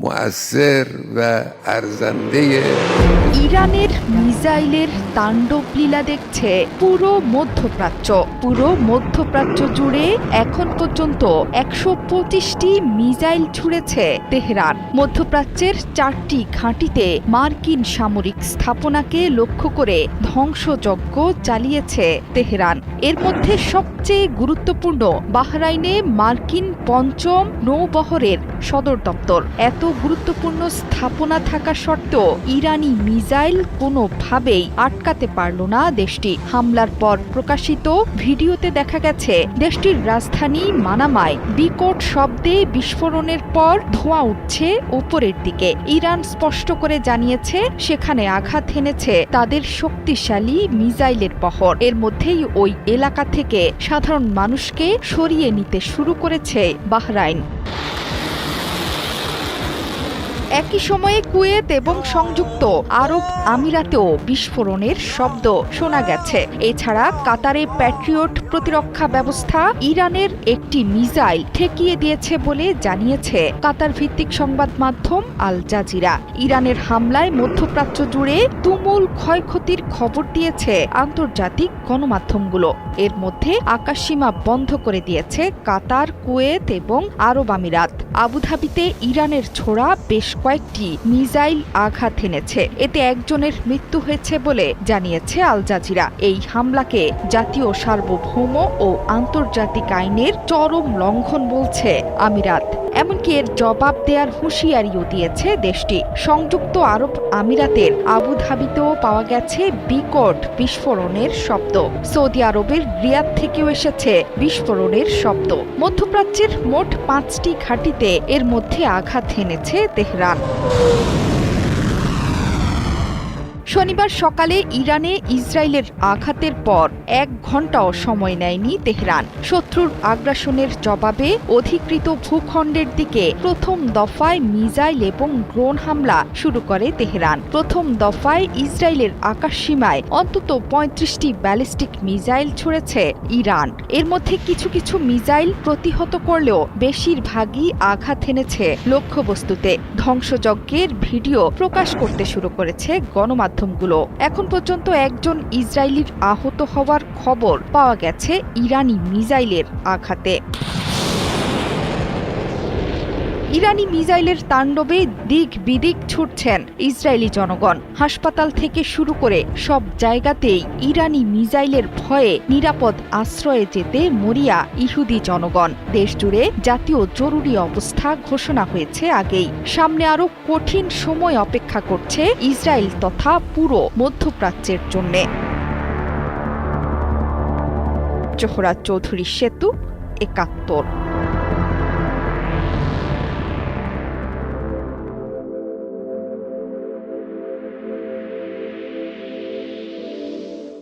مؤثر و ارزنده ইরানের মিসাইলের তাণ্ডব লীলা দেখছে পুরো মধ্যপ্রাচ্য জুড়ে এখন পর্যন্ত ১২৫টি মিসাইল ছুড়েছে তেহরান। মধ্যপ্রাচ্যের ৪টি ঘাঁটিতে মার্কিন সামরিক স্থাপনাকে লক্ষ্য করে ধ্বংসযজ্ঞ চালিয়েছে তেহরান। এর মধ্যে সবচেয়ে গুরুত্বপূর্ণ বাহরাইনে মার্কিন পঞ্চম নৌবহরের সদর দপ্তর। এত গুরুত্বপূর্ণ স্থাপনা থাকা সত্ত্বেও ইরানি মিসাইল কোনোভাবেই আটকাতে পারল না দেশটি। হামলার পর প্রকাশিত ভিডিওতে দেখা গেছে দেশটির রাজধানী মানামায় বিকট শব্দে বিস্ফোরণের পর ধোঁয়া উঠছে উপরের দিকে। ইরান স্পষ্ট করে জানিয়েছে সেখানে আঘাত হেনেছে তাদের শক্তিশালী মিসাইলের বহর। এর মধ্যেই ওই এলাকা থেকে সাধারণ মানুষকে সরিয়ে নিতে শুরু করেছে বাহরাইন। একই সময়ে কুয়েত এবং সংযুক্ত আরব আমিরাতেও বিস্ফোরণের শব্দ শোনা গেছে। এছাড়া কাতারে প্যাট্রিয়ট প্রতিরক্ষা ব্যবস্থা ইরানের একটি মিসাইল ঠেকিয়ে দিয়েছে বলে জানিয়েছে কাতার ভিত্তিক সংবাদ মাধ্যম আল জাজিরা। ইরানের হামলায় মধ্যপ্রাচ্য জুড়ে তুমুল ক্ষয়ক্ষতির খবর দিয়েছে আন্তর্জাতিক গণমাধ্যমগুলো। এর মধ্যে আকাশসীমা বন্ধ করে দিয়েছে কাতার, কুয়েত এবং আরব আমিরাত। আবুধাবিতে ইরানের ছোড়া বেশ কয়েকটি মিসাইল আঘাত এনেছে। এতে একজনের মৃত্যু হয়েছে বলে জানিয়েছে আল জাজিরা। এই হামলাকে জাতীয় সার্বভৌম ও আন্তর্জাতিক আইনের চরম লঙ্ঘন বলছে আমিরাত। এমনকি এর জবাব দেওয়ার হুঁশিয়ারিও দিয়েছে দেশটি। সংযুক্ত আরব আমিরাতের আবুধাবিতেও পাওয়া গেছে বিকট বিস্ফোরণের শব্দ। সৌদি আরবের রিয়াদ থেকেও এসেছে বিস্ফোরণের শব্দ। মধ্যপ্রাচ্যের মোট 5টি ঘাঁটিতে এর মধ্যে আঘাত হেনেছে তেহরান। শনিবার সকালে ইরানে ইসরায়েলের আঘাতের পর 1 ঘণ্টাও সময় নেয়নি তেহরান। শত্রুর আগ্রাসনের জবাবে অধিকৃত ভূখণ্ডের দিকে প্রথম দফায় মিসাইল এবং ড্রোন হামলা শুরু করে তেহরান। প্রথম দফায় ইসরায়েলের আকাশসীমায় অন্তত 35টি ব্যালিস্টিক মিসাইল ছুড়েছে ইরান। এর মধ্যে কিছু কিছু মিসাইল প্রতিহত করলেও বেশিরভাগই আঘাত হেনেছে লক্ষ্যবস্তুতে। ধ্বংসযজ্ঞের ভিডিও প্রকাশ করতে শুরু করেছে গণমাধ্যম। এখন পর্যন্ত একজন ইসরায়েলির আহত হওয়ার খবর পাওয়া গেছে ইরানি মিসাইলের আঘাতে। ইরানি মিসাইলের তাণ্ডবে দিক বিদিক ছুটছেন ইসরায়েলি জনগণ। হাসপাতাল থেকে শুরু করে সব জায়গাতেই ইরানি মিসাইলের ভয়ে নিরাপদ আশ্রয়ে যেতে মরিয়া ইহুদি জনগণ। দেশজুড়ে জাতীয় জরুরি অবস্থা ঘোষণা হয়েছে আগেই। সামনে আরও কঠিন সময় অপেক্ষা করছে ইসরায়েল তথা পুরো মধ্যপ্রাচ্যের জন্যে। জোহরা চৌধুরী সেতু, ৭১।